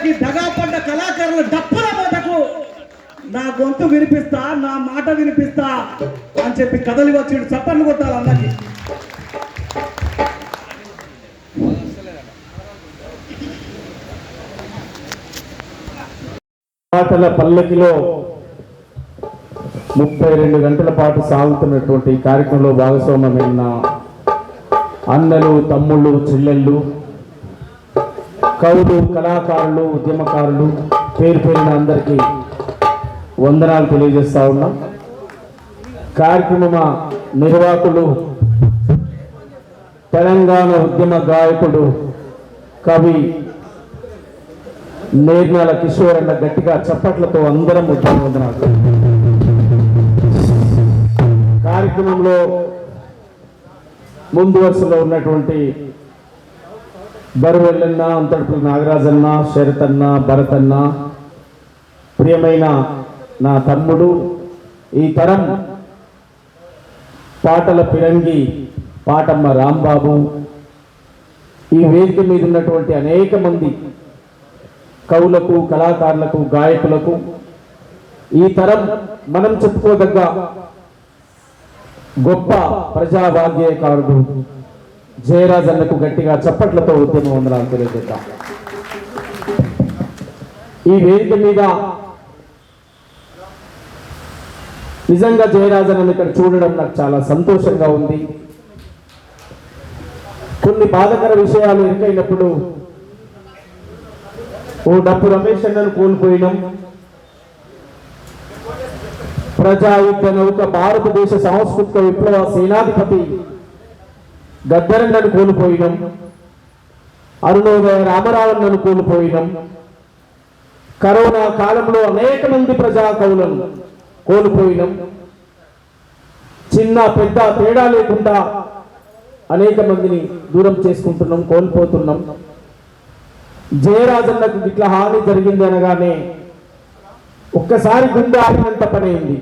కళాకారులకి దగాపడ్డ కళాకారుల డప్పుల మూటకు నా గొంతు వినిపిస్తా, నా మాట వినిపిస్తా అని చెప్పి కదలి వచ్చి చప్పట్లు కొట్టాలి అందరికి. పాటల పల్లకిలో 32 గంటల పాటు సాగుతున్నటువంటి ఈ కార్యక్రమంలో భాగస్వామ్యమైన అన్నలు, తమ్ముళ్ళు, చెల్లెళ్ళు, కవులు, కళాకారులు, ఉద్యమకారులు పేరు పేరున అందరికీ వందనాలు తెలియజేస్తా ఉన్నాం. కార్యక్రమ నిర్వాహకులు తెలంగాణ ఉద్యమ గాయకుడు, కవి నేర్నాల కిషోర్ అన్న గట్టిగా చప్పట్లతో అందరం వందనాలు. కార్యక్రమంలో ముందు వరుసలో ఉన్నటువంటి బరువెల్లన్న, అంతటి నాగరాజన్న, శరతన్న, భరతన్న, ప్రియమైన నా తమ్ముడు, ఈ తరం పాటల పిరంగి పాటమ్మ రాంబాబు, ఈ వేదిక మీద ఉన్నటువంటి అనేక మంది కవులకు, కళాకారులకు, గాయకులకు, ఈ తరం మనం చెప్పుకోదగ్గ గొప్ప ప్రజావాగ్యకారుడు జయరాజన్నకు గట్టిగా చప్పట్లతో ఉద్యమ వందనాలు తెలియజేద్దాం. ఈ వేదిక మీద నిజంగా జయరాజన్నను ఇక్కడ చూడడం నాకు చాలా సంతోషంగా ఉంది. కొన్ని బాధకర విషయాలు ఎదురైనప్పుడు ఓ డప్పు రమేష్ అన్నను కోల్పోయినాం, ప్రజాయుద్ధ నౌక భారతదేశ సాంస్కృతిక విప్లవ సేనాధిపతి గద్దరన్నను కోల్పోయినాం, అరుణోదయ రామరావన్నను కోల్పోయినాం, కరోనా కాలంలో అనేక మంది ప్రజా కవులను కోల్పోయినాం. చిన్న పెద్ద తేడా లేకుండా అనేక మందిని దూరం చేసుకుంటున్నాం, కోల్పోతున్నాం. జయరాజన్నకు ఇట్లా హాని జరిగింది అనగానే ఒక్కసారి గుండె ఆడినంత పని అయింది.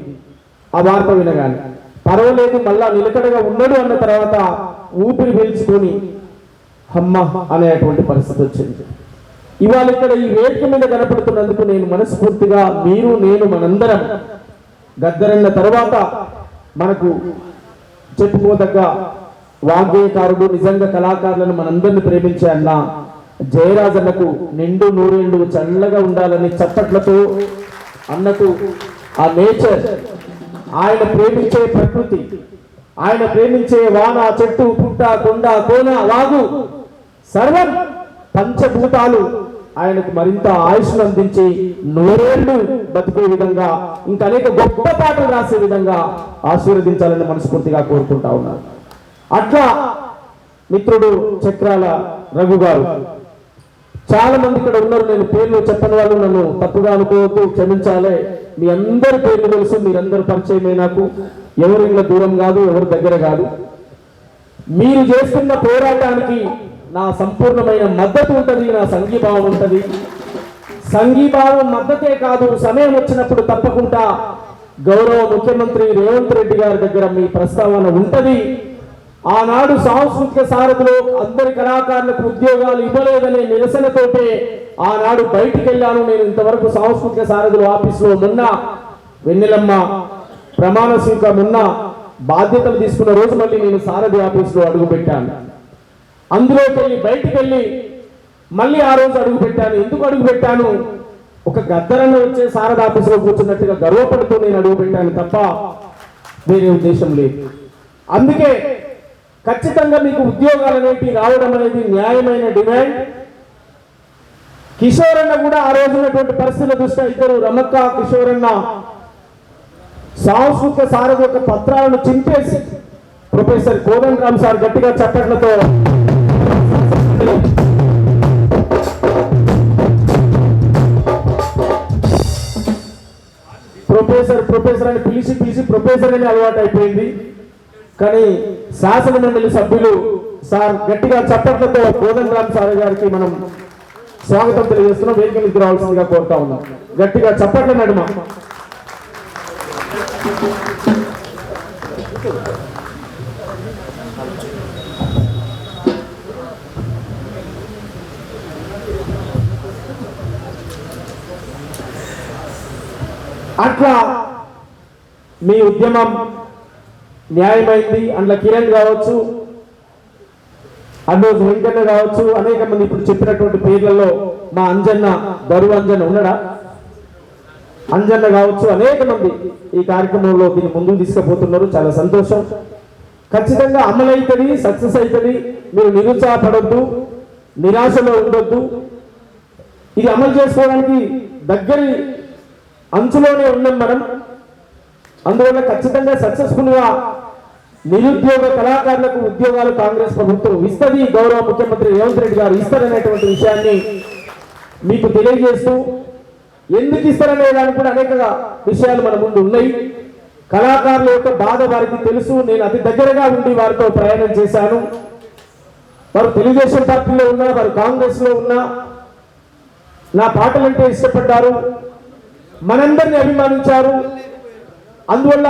ఆ వార్త వినగానే పర్వాలేదు, మళ్ళా నిలకడగా ఉన్నాడు అన్న తర్వాత ఊపిరి పీల్చుకొని అమ్మ అనేటువంటి పరిస్థితి వచ్చింది. ఇవాళ ఇక్కడ ఈ వేదిక మీద కనపడుతున్నందుకు నేను మనస్ఫూర్తిగా, మీరు నేను మనందరం గద్దరన్న తర్వాత మనకు చెప్పుకోదగ్గ వాగ్గేయకారుడు, నిజంగా కళాకారులను మనందరిని ప్రేమించే అన్న జయరాజన్నకు నిండు నూరేళ్లు చల్లగా ఉండాలని చప్పట్లతో అన్నకు ఆ నేచర్, ఆయన ప్రేమించే ప్రకృతి, ఆయన ప్రేమించే వాన, చెట్టు, పుట్ట, కొండ, కోన, వాగు, సర్వం పంచభూతాలు ఆయనకు మరింత ఆయుష్ను అందించి నూరేళ్లు బతికే విధంగా, ఇంకా అనేక గొప్ప పాటలు రాసే విధంగా ఆశీర్వదించాలని మనస్ఫూర్తిగా కోరుకుంటా ఉన్నారు. అట్లా మిత్రుడు చక్రాల రఘు గారు, చాలా మంది ఇక్కడ ఉన్నారు, నేను పేర్లు చెప్పని వాళ్ళు నన్ను తప్పుగా అనుకోవద్దు, క్షమించాలి. మీ అందరి పేర్లు తెలుసు, మీరందరూ పరిచయమే నాకు. ఎవరు ఇలా దూరం కాదు, ఎవరు దగ్గర కాదు. మీరు చేస్తున్న పోరాటానికి నా సంపూర్ణమైన మద్దతు ఉంటుంది, నా సంఘీభావం ఉంటుంది. సంఘీభావం మద్దతే కాదు, సమయం వచ్చినప్పుడు తప్పకుండా గౌరవ ముఖ్యమంత్రి రేవంత్ రెడ్డి గారి దగ్గర మీ ప్రస్తావన ఉంటుంది. ఆనాడు సాంస్కృతిక సారథిలో అందరి కళాకారులకు ఉద్యోగాలు ఇవ్వలేదనే నిరసనతోటే ఆనాడు బయటికి వెళ్ళాను. నేను ఇంతవరకు సాంస్కృతిక సారథుల ఆఫీసులో మొన్న వెన్నెలమ్మ ప్రమాణ స్వీకారం ఉన్న బాధ్యతలు తీసుకున్న రోజు మళ్ళీ నేను సారథి ఆఫీసులో అడుగు పెట్టాను. అందులోకి వెళ్ళి బయటికి వెళ్ళి మళ్ళీ ఆ రోజు అడుగు పెట్టాను. ఎందుకు అడుగు పెట్టాను? ఒక గద్దరన్న వచ్చే సారథి ఆఫీసులో కూర్చున్నట్టుగా గర్వపడుతూ నేను అడుగు పెట్టాను తప్ప వేరే ఉద్దేశం లేదు. అందుకే ఖచ్చితంగా మీకు ఉద్యోగాలు అనేవి రావడం అనేది న్యాయమైన డిమాండ్. కిషోర్ అన్న కూడా ఆ రోజు ఉన్నటువంటి పరిస్థితుల దృష్ట్యా ఇద్దరు రమక్క, కిషోర్ అన్న సాంస్కృతిక సారథి యొక్క పత్రాలను చింపేసి ప్రొఫెసర్ కోదండ రామ్ సార్ గట్టిగా చప్పట్లతో ప్రొఫెసర్ అని పిలిచి ప్రొఫెసర్ అని అలవాటు అయిపోయింది. కానీ శాసన మండలి సభ్యులు సార్ గట్టిగా చప్పట్లతో కోదండ రామ్ సార్ గారికి మనం స్వాగతం తెలియజేస్తున్నాం. వేదిక మీద రావాల్సిందిగా కోరుతా ఉన్నాం. గట్టిగా చప్పట్ల నడుమ అట్లా మీ ఉద్యమం న్యాయమైంది. అందులో కిరణ్ కావచ్చు, అన్నోజు వెంకన్న కావచ్చు, అనేక మంది ఇప్పుడు చెప్పినటువంటి పేర్లలో మా అంజన్న, దరువు అంజన్న ఉన్నాడా, అంజన్న కావచ్చు, అనేక మంది ఈ కార్యక్రమంలో దీన్ని ముందుకు తీసుకుపోతున్నారు. చాలా సంతోషం. ఖచ్చితంగా అమలవుతుంది, సక్సెస్ అవుతుంది. మీరు నిరుత్సాహపడొద్దు, నిరాశలో ఉండొద్దు. ఇది అమలు చేసుకోవడానికి దగ్గరి అంచులోనే ఉన్నాం మనం. అందువల్ల ఖచ్చితంగా సక్సెస్ఫుల్ గా నిరుద్యోగ కళాకారులకు ఉద్యోగాలు కాంగ్రెస్ ప్రభుత్వం ఇస్తుంది, గౌరవ ముఖ్యమంత్రి రేవంత్ రెడ్డి గారు ఇస్తారనేటువంటి విషయాన్ని మీకు తెలియజేస్తూ, ఎందుకు ఇస్తారనే దానికి కూడా అనేక విషయాలు మన ముందు ఉన్నాయి. కళాకారుల యొక్క బాధ వారికి తెలుసు. నేను అతి దగ్గరగా ఉండి వారితో ప్రయాణం చేశాను. వారు తెలుగుదేశం పార్టీలో ఉన్నా, వారు కాంగ్రెస్ లో ఉన్నా నా పాటలంటే ఇష్టపడ్డారు, మనందరినీ అభిమానించారు. అందువల్ల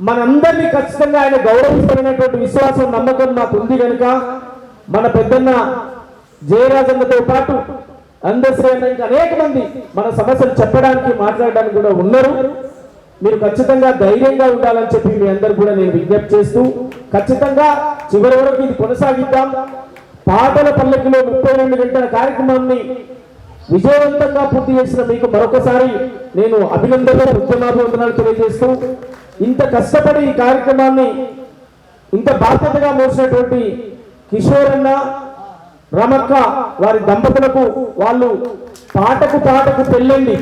మనందరినీ ఖచ్చితంగా ఆయన గౌరవిస్తారనేటువంటి విశ్వాసం, నమ్మకం నాకు ఉంది కనుక మన పెద్దన్న జయరాజన్నతో పాటు అందశ్రీ అన్న ఇంకా అనేక మంది మన సమస్యలు చెప్పడానికి, మాట్లాడడానికి కూడా ఉన్నారు. మీరు ఖచ్చితంగా ధైర్యంగా ఉండాలని చెప్పి మీ అందరు కూడా నేను విజ్ఞప్తి చేస్తూ, ఖచ్చితంగా చివరి వరకు ఇది కొనసాగిద్దాం. పాటల పల్లకిలో 32 గంటల కార్యక్రమాన్ని విజయవంతంగా పూర్తి చేసిన మీకు మరొకసారి నేను అభినందనలు, ఉద్యమాభివందనాలు తెలియజేస్తూ, ఇంత కష్టపడి ఈ కార్యక్రమాన్ని ఇంత బాధ్యతగా మోసినటువంటి కిషోర్ అన్న, రమక్క వారి దంపతులకు వాళ్ళు పాటకు పాటకు పెళ్ళండి,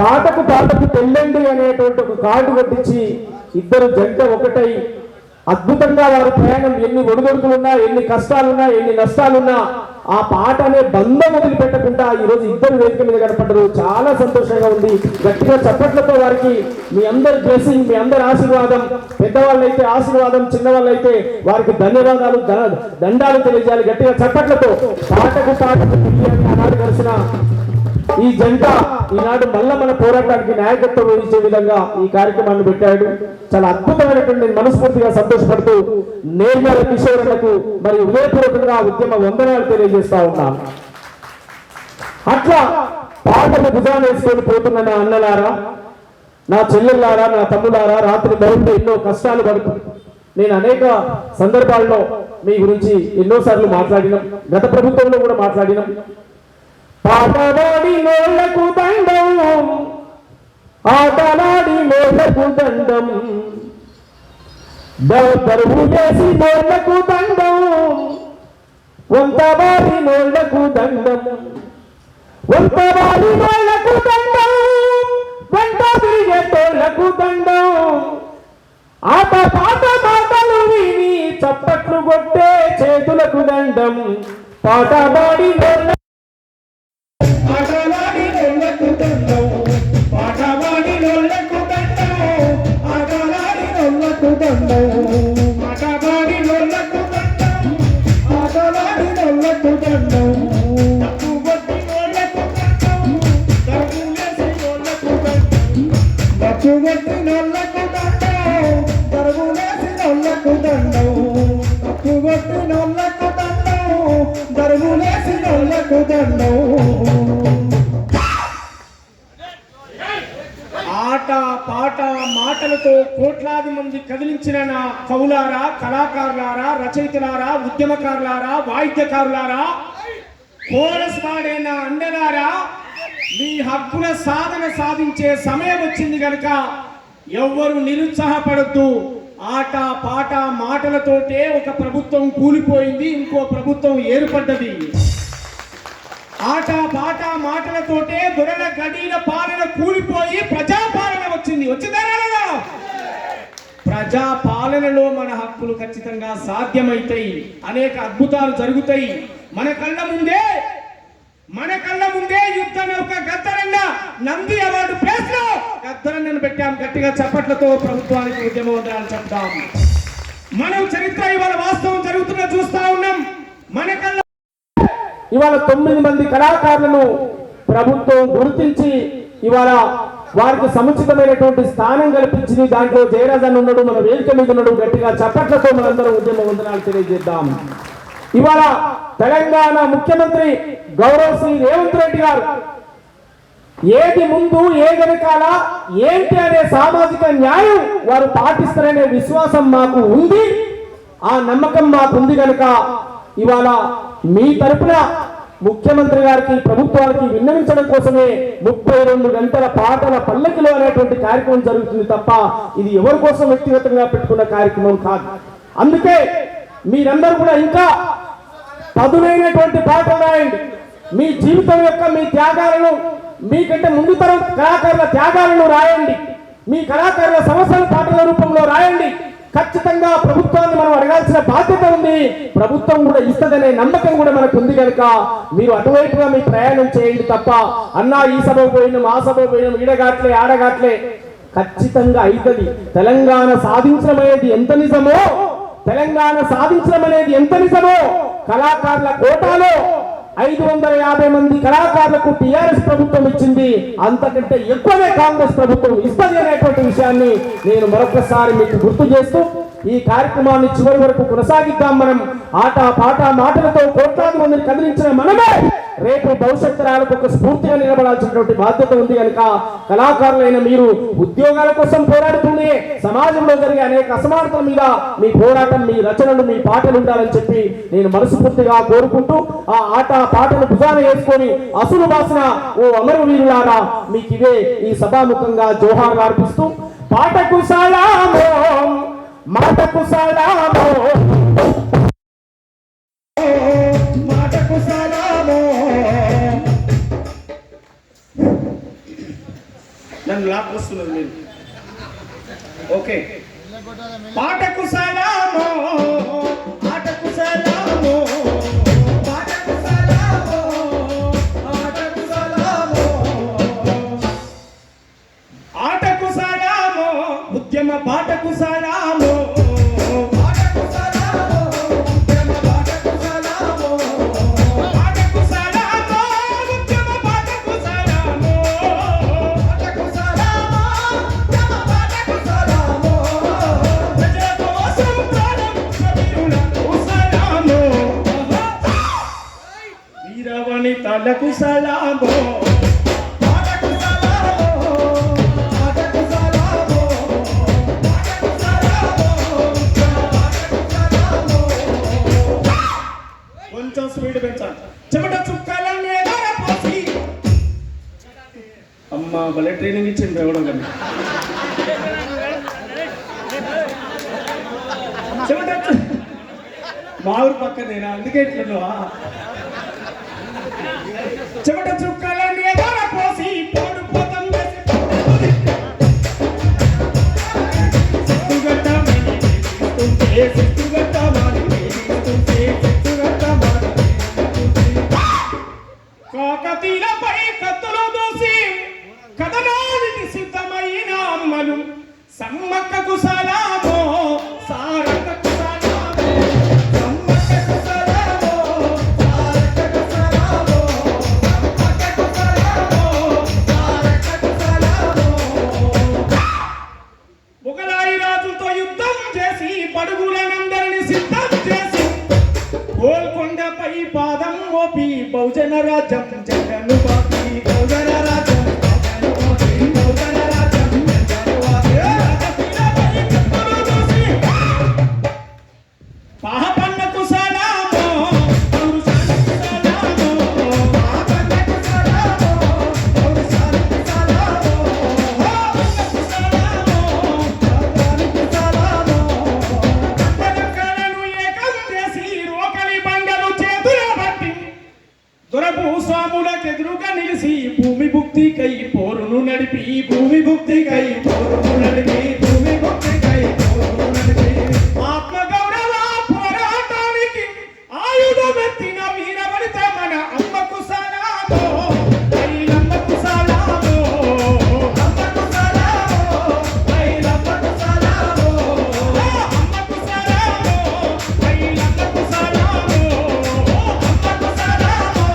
పాటకు పాటకు పెళ్ళండి అనేటువంటి ఒక కార్డు కట్టించి ఇద్దరు జంట ఒకటై అద్భుతంగా వారి ప్రయాణం ఎన్ని ఒడిదొడుకులున్నా, ఎన్ని కష్టాలున్నా, ఎన్ని నష్టాలున్నా ఆ పాట అనే బంధం వదిలిపెట్టకుండా ఈరోజు ఇద్దరు వేదిక మీద కనపడ్డారు. చాలా సంతోషంగా ఉంది. గట్టిగా చప్పట్లతో వారికి మీ అందరి బ్లెస్సింగ్, మీ అందరి ఆశీర్వాదం, పెద్దవాళ్ళైతే ఆశీర్వాదం, చిన్నవాళ్ళైతే వారికి ధన్యవాదాలు, దండాలు తెలియజేయాలి. గట్టిగా చప్పట్లతో పాటకు పాటకు ఆనాడు కలిసిన ఈ జంట ఈనాడు మళ్ళా మన పోరాటానికి నాయకత్వం వహించే విధంగా ఈ కార్యక్రమాన్ని పెట్టాడు. చాలా అద్భుతమైనటువంటి, మనస్ఫూర్తిగా సంతోషపడుతూ నేర్మల కిషోరులకు మరి హృదయపూర్వకంగా ఉద్యమ వందనాలు తెలియజేస్తా ఉన్నాను. అట్లా పాటలు భుజాన్ని వేసుకొని పోతున్న నా అన్నలారా, నా చెల్లెళ్ళారా, నా తమ్ములారా, రాత్రి మరుండి ఎన్నో కష్టాలు పడుతుంది. నేను అనేక సందర్భాల్లో మీ గురించి ఎన్నోసార్లు మాట్లాడినాం, గత ప్రభుత్వంలో కూడా మాట్లాడినాం. పాటలాడి నోళ్లకు దండం, ఆటలాడి నోళ్లకు దండం, దరువు చేసి నోళ్లకు దండం, వంతవాడి నోళ్లకు దండం, వంతవాడి నోళ్లకు దండం, వెంట తిరిగే తోళ్లకు దండం, ఆట పాట మాటలు విని చప్పట్లు కొట్టే చేతులకు దండం, పాటలాడి నోళ్ల ఆటలాడి నోళ్లకు దండం, పాటవాడి నోళ్లకు దండం, ఆటలాడి నోళ్లకు దండం, పాటవాడి నోళ్లకు దండం, ఆటలాడి నోళ్లకు దండం, తప్పుగొట్టి నోళ్లకు దండం, దరువులేసి నోళ్లకు దండం, తప్పుగొట్టి నోళ్లకు దండం, దరువులేసి నోళ్లకు దండం, తప్పుగొట్టి నోళ్లకు దండం, దరువులేసి నోళ్లకు దండం. ఆట పాట మాటలతో కోట్లాది మంది కదిలించిన నా కవులారా, కళాకారులారా, రచయితలారా, ఉద్యమకారులారా, వాయిద్యకారులారా, కోరస్ పాడే నా అండలారా, మీ హక్కుల సాధన సాధించే సమయం వచ్చింది కనుక ఎవ్వరు నిరుత్సాహపడద్దు. ఆట పాట మాటలతోటే ఒక ప్రభుత్వం కూలిపోయింది, ఇంకో ప్రభుత్వం ఏర్పడ్డది. ఆట పాట మాటలతోటే దొరల గడీల పాలన కూలిపోయి ప్రజాపాలన వచ్చింది. వచ్చిందా? ప్రజాపాలనలో మన హక్కులు ఖచ్చితంగా సాధ్యమైతాయి, అనేక అద్భుతాలు జరుగుతాయి. మన కళ్ళ ముందే యుద్ధ నౌక గద్దరన్న నంది అవార్డు ప్లేస్ లో గద్దరన్నను పెట్టాం. గట్టిగా చప్పట్లతో ప్రభుత్వానికి ఉద్యమవందనాలు చెప్తాం. మనం చరిత్ర ఇవాళ వాస్తవం జరుగుతున్న చూస్తా ఉన్నాం. మన కళ్ళ ఇవాళ 9 మంది కళాకారులను ప్రభుత్వం గుర్తించి ఇవాళ వారికి సముచితమైనటువంటి స్థానం కల్పించింది. దాంట్లో జయరాజన్ ఉన్నాడు, మన వేదిక మీద ఉన్నాడు. గట్టిగా చప్పట్లతో మనందరం ఉద్యమ వందనాలు తెలియజేద్దాం. ఇవాళ తెలంగాణ ముఖ్యమంత్రి గౌరవ్ శ్రీ రేవంత్ రెడ్డి గారు ఏది ముందు ఏ వెనకాల ఏంటి అనే సామాజిక న్యాయం వారు పాటిస్తారనే విశ్వాసం మాకు ఉంది. ఆ నమ్మకం మాకు ఉంది కనుక ఇవాళ మీ తరపున ముఖ్యమంత్రి గారికి ప్రభుత్వానికి విన్నవించడం కోసమే 32 గంటల పాటల పల్లకిలో అనేటువంటి కార్యక్రమం జరుగుతుంది తప్ప ఇది ఎవరి కోసం వ్యక్తిగతంగా పెట్టుకున్న కార్యక్రమం కాదు. అందుకే మీరందరూ కూడా ఇంకా పదునైనటువంటి పాటలు రాయండి. మీ జీవితం యొక్క మీ త్యాగాలను, మీకంటే ముందు తరం కళాకారుల త్యాగాలను రాయండి. మీ కళాకారుల సమస్యల పాటల రూపంలో రాయండి. ఖచ్చితంగా ప్రభుత్వాన్ని మనం అడగాల్సిన బాధ్యత ఉంది. ప్రభుత్వం కూడా ఇస్తుందనే నమ్మకం కూడా మనకు ఉంది కనుక మీరు అటువైపుగా మీ ప్రయాణం చేయండి తప్ప అన్నా ఈ సభ పోయినాం ఆ సభ పోయినాం ఈడగాట్లే ఆడగాట్లే ఖచ్చితంగా అవుతుంది. తెలంగాణ సాధించడం అనేది ఎంత నిజమో, తెలంగాణ సాధించడం అనేది ఎంత నిజమో కళాకారుల కోటాలో 550 మంది కళాకారులకు టిఆర్ఎస్ ప్రభుత్వం ఇచ్చింది, అంతకంటే ఎక్కువనే కాంగ్రెస్ ప్రభుత్వం ఇస్తుంది అనేటువంటి విషయాన్ని నేను మరొకసారి మీకు గుర్తు చేస్తూ ఈ కార్యక్రమాన్ని చివరి వరకు కొనసాగిద్దాం. మనం ఆట పాట మాటలతో కోట్లాది మందిని కదిలించిన మనమే రేపు భవిష్యత్ తరాలకు ఒక స్ఫూర్తిగా నిలబడాల్సినటువంటి బాధ్యత ఉంది కనుక కళాకారులైన మీరు ఉద్యోగాల కోసం పోరాడుతూనే సమాజంలో జరిగే అనేక అసమానతల మీద మీ పోరాటం, మీ రచనలు, మీ పాటలు ఉండాలని చెప్పి నేను మనస్ఫూర్తిగా కోరుకుంటూ ఆ ఆట పాటను భుజాన వేసుకొని అసులు బాసిన ఓ అమరవీరులారా మీకు ఇవే ఈ సభాముఖంగా జోహార్లు అర్పిస్తూ పాటకు సలామో మాటకు సలామో మాటకు సలామో. నన్ను లాక్కొస్తున్నది మీరు. ఓకే, పాటకు సలామో ఆటకు సలామో పాటకు సలామో ఆటకు సలామో ఆటకు సలామో ఉద్యమ పాటకు సలామో పాటకు సలామో ఉద్యమ పాటకు సలామో పాటకు సలామో ఉద్యమ పాటకు సలామో పాటకు సలామో ఉద్యమ పాటకు సలామో ప్రజల కోసం ప్రాణం కవిరులకు సలామో వీరవనితలకు సలామో పాటకు సలామో ఆటకు సలామో పాటకు సలామో ఉద్యమ పాటకు సలామో. కొంచెం స్పీడ్ పెంచాలి. చెమట చుక్కల మీద పోసి అమ్మ భలే ట్రైనింగ్ ఇచ్చింది ఎవడం కానీ. చెమట మా ఊరు పక్కనేనా, అందుకే ఇట్లా చెమట చుక్కల మీద పోసి పోడు పోతం వేసి సిట్టుగట్టమని వేస్తుంటే సిట్టుగట్టమని వేస్తుంటే సిట్టుగట్టమని కాకతీలపై కత్తులు దూసి కథనానికి సిద్ధమైన అమ్మలు సమ్మక్కకు సలామో సారక్కకు సలామో సమ్మక్కకు సలామో సారక్కకు సలామో సమ్మక్కకు సలామో సారక్కకు సలామో. మొగలాయి రాజులతో యుద్ధం చేసి పడుగులనందరిని సిద్ధం చేసి గోల్కొండపై పాదం మోపి బహుజన రాజ్యం జగను బాపి బహుజన రాజ్యం జగను బాపి బహుజన రాజ్యం జగను బాపి రాజకీయపై కత్తులు దూసి పాపన్నకు సలామో పౌరుషానికి సలామో పాపన్నకు సలామో పౌరుషానికి సలామో పాపన్నకు సలామో పౌరుషానికి సలామో. కట్టెలను ఏకం చేసి రోకలి బండలు చేతుల పట్టి దొరభూస్వాములకెదురుగా నిలిసి భూమి భుక్తికై పోరును నడిపి భూమి భుక్తికై పోరును నడిపి భూమి భుక్తికై పోరును నడిపి ఆత్మగౌరవ పోరాటానికి ఆయుధమెత్తిన వీరవనిత మన అమ్మకు సలామో ఐలమ్మకు సలామో అమ్మకు సలామో ఐలమ్మకు సలామో అమ్మకు సలామో ఐలమ్మకు సలామో అమ్మకు సలామో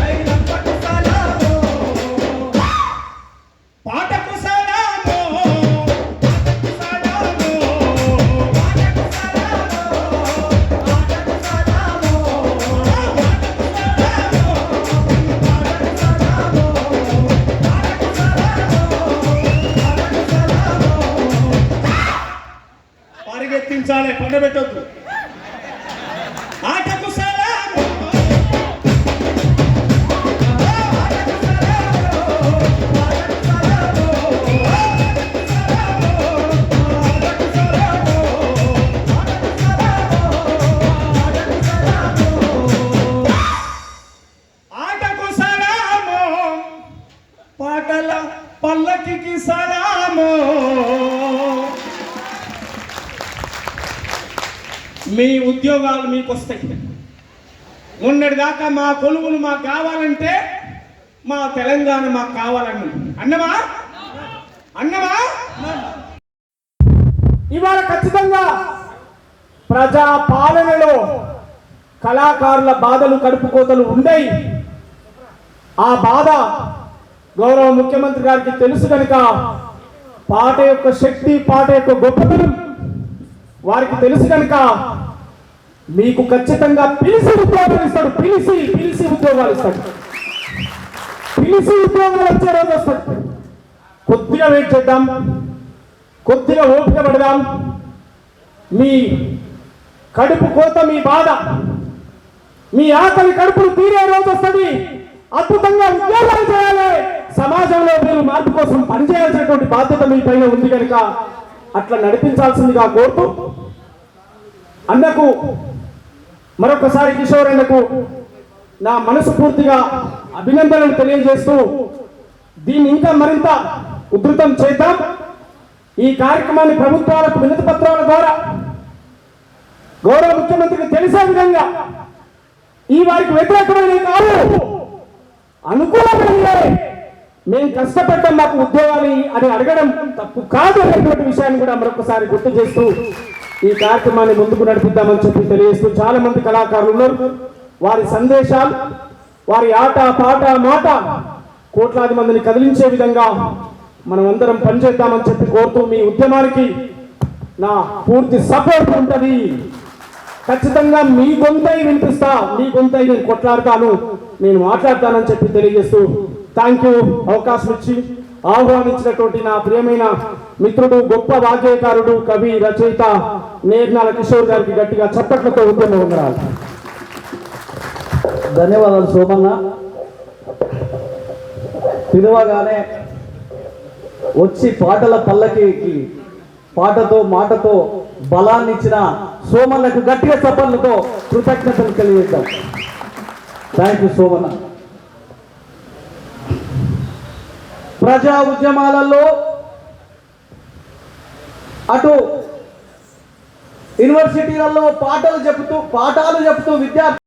ఐలమ్మకు సలామో పాటకు సలామో ఎండబెట్టొద్దు. ఆటకు సలాము, ఆటకు సలాము, ఆటకు సలాము, ఆటకు సలాము, ఆటకు సలాము, పాటల పల్లకికి సలాము. మీ ఉద్యోగాలు మీకు వస్తాయి. మొన్నటిదాకా మా కొలువులు మాకు కావాలంటే మా తెలంగాణ మాకు కావాలన్నా అన్నమా అన్నమా. ఇవాళ ఖచ్చితంగా ప్రజా పాలనలో కళాకారుల బాధలు కడుపు కోతలు ఉండేవి. ఆ బాధ గౌరవ ముఖ్యమంత్రి గారికి తెలుసు కనుక పాట యొక్క శక్తి, పాట యొక్క గొప్పతనం వారికి తెలుసు కనుక మీకు ఖచ్చితంగా పిలిచి ఉద్యోగాలు ఇస్తాడు. పిలిచి ఉద్యోగాలు ఇస్తాడు. పిలిచి ఉద్యోగాలు వచ్చే రోజు వస్తాడు. కొద్దిగా వెయిట్ చేద్దాం, కొద్దిగా ఓపిక పడదాం. మీ కడుపు కోత, మీ బాధ, మీ ఆకలి కడుపులు తీరే రోజు వస్తుంది. అద్భుతంగా ఉద్యోగాలు చేయాలి. సమాజంలో మీరు మార్పు కోసం పనిచేయాల్సినటువంటి బాధ్యత మీ పైన ఉంది కనుక అట్లా నడిపించాల్సిందిగా కోరుతూ అన్నకు మరొకసారి కిషోర్ అన్నకు నా మనసు పూర్తిగా అభినందనలు తెలియజేస్తూ దీన్ని ఇంకా మరింత ఉధృతం చేద్దాం. ఈ కార్యక్రమాన్ని ప్రభుత్వాలకు వినతి పత్రాల ద్వారా గౌరవ ముఖ్యమంత్రికి తెలిసే విధంగా ఈ వారికి వ్యతిరేకమైన కాదు, అనుకూలమైన మేము కష్టపడ్డాం, మాకు ఉద్యోగాలు అని అడగడం తప్పు కాదు అనేటువంటి విషయాన్ని కూడా మరొకసారి గుర్తు చేస్తూ ఈ కార్యక్రమాన్ని ముందుకు నడిపిద్దామని చెప్పి తెలియజేస్తూ, చాలా మంది కళాకారులు ఉన్నారు. వారి సందేశాలు, వారి ఆట పాట మాట కోట్లాది మందిని కదిలించే విధంగా మనం అందరం పనిచేద్దామని చెప్పి కోరుతూ మీ ఉద్యమానికి నా పూర్తి సపోర్ట్ ఉంటుంది. ఖచ్చితంగా మీ గొంతై వినిపిస్తా, మీ గొంతై నేను కొట్లాడతాను, నేను మాట్లాడతానని చెప్పి తెలియజేస్తూ థ్యాంక్ యూ. అవకాశం ఇచ్చి ఆహ్వానించినటువంటి నా ప్రియమైన మిత్రుడు, గొప్ప వాగ్గేయకారుడు, కవి, రచయిత నేర్నాల కిషోర్ గారికి గట్టిగా చప్పట్లతో ఉద్యమం ఉండాలి. ధన్యవాదాలు సోమన్న. పిలువగానే వచ్చి పాటల పల్లకి పాటతో మాటతో బలాన్ని ఇచ్చిన సోమన్నకు గట్టిగా చప్పట్లతో కృతజ్ఞతలు తెలియజేద్దాం. Thank you Somanna. ప్రజా ఉద్యమాలలో అటు యూనివర్సిటీలలో పాఠాలు చెబుతూ విద్యార్థి